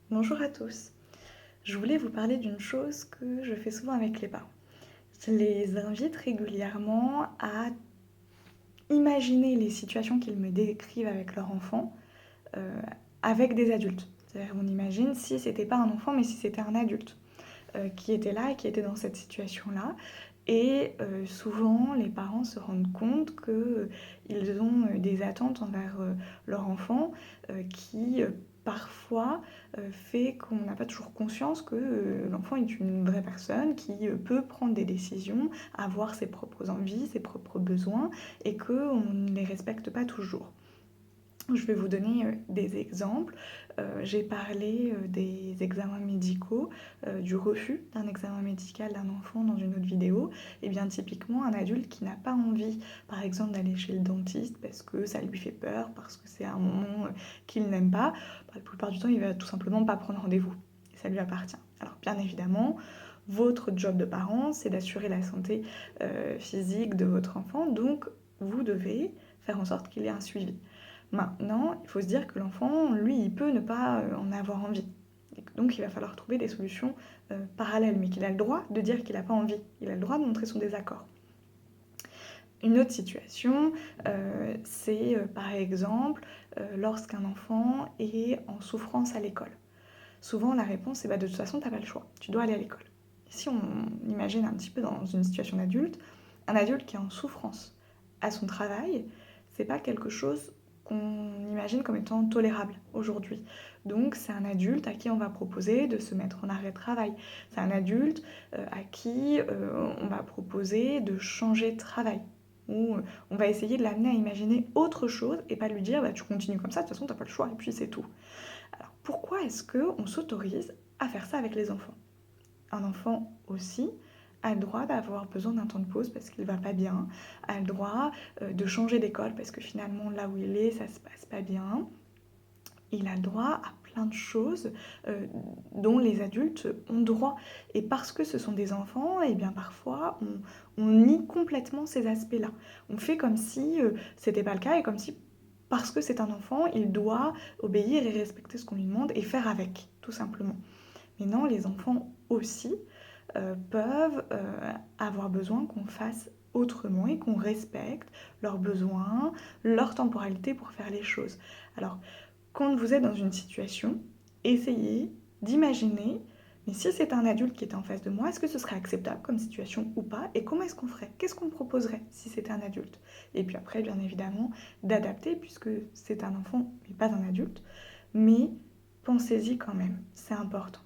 Bonjour à tous. Je voulais vous parler d'une chose que je fais souvent avec les parents. Je les invite régulièrement à imaginer les situations qu'ils me décrivent avec leur enfant euh, avec des adultes. C'est-à-dire on imagine si c'était pas un enfant mais si c'était un adulte qui était là et qui était dans cette situation-là. Et souvent, les parents se rendent compte qu'ils ont des attentes envers leur enfant qui parfois fait qu'on n'a pas toujours conscience que l'enfant est une vraie personne qui peut prendre des décisions, avoir ses propres envies, ses propres besoins et qu'on ne les respecte pas toujours. Je vais vous donner des exemples. J'ai parlé des examens médicaux, du refus d'un examen médical d'un enfant dans une autre vidéo. Et bien typiquement, un adulte qui n'a pas envie, par exemple, d'aller chez le dentiste parce que ça lui fait peur, parce que c'est un moment qu'il n'aime pas, la plupart du temps, il va tout simplement pas prendre rendez-vous. Et ça lui appartient. Alors bien évidemment, votre job de parent, c'est d'assurer la santé physique de votre enfant. Donc, vous devez faire en sorte qu'il ait un suivi. Maintenant, il faut se dire que l'enfant, lui, il peut ne pas en avoir envie. Donc il va falloir trouver des solutions parallèles, mais qu'il a le droit de dire qu'il n'a pas envie. Il a le droit de montrer son désaccord. Une autre situation, c'est par exemple lorsqu'un enfant est en souffrance à l'école. Souvent la réponse est de toute façon, tu n'as pas le choix, tu dois aller à l'école. Si on imagine un petit peu dans une situation d'adulte, un adulte qui est en souffrance à son travail, c'est pas quelque chose qu'on imagine comme étant tolérable aujourd'hui. Donc c'est un adulte à qui on va proposer de se mettre en arrêt de travail. C'est un adulte à qui on va proposer de changer de travail. Ou on va essayer de l'amener à imaginer autre chose et pas lui dire tu continues comme ça, de toute façon t'as pas le choix et puis c'est tout. Alors pourquoi est-ce qu'on s'autorise à faire ça avec les enfants? Un enfant aussi a le droit d'avoir besoin d'un temps de pause parce qu'il va pas bien, a le droit de changer d'école parce que finalement là où il est, ça se passe pas bien. Il a le droit à plein de choses dont les adultes ont droit. Et parce que ce sont des enfants, et bien parfois on nie complètement ces aspects-là. On fait comme si c'était pas le cas et comme si parce que c'est un enfant, il doit obéir et respecter ce qu'on lui demande et faire avec, tout simplement. Mais non, les enfants aussi peuvent avoir besoin qu'on fasse autrement et qu'on respecte leurs besoins, leur temporalité pour faire les choses. Alors, quand vous êtes dans une situation, essayez d'imaginer, mais si c'est un adulte qui était en face de moi, est-ce que ce serait acceptable comme situation ou pas? Et comment est-ce qu'on ferait? Qu'est-ce qu'on proposerait si c'était un adulte? Et puis après, bien évidemment, d'adapter, puisque c'est un enfant, mais pas un adulte. Mais pensez-y quand même, c'est important.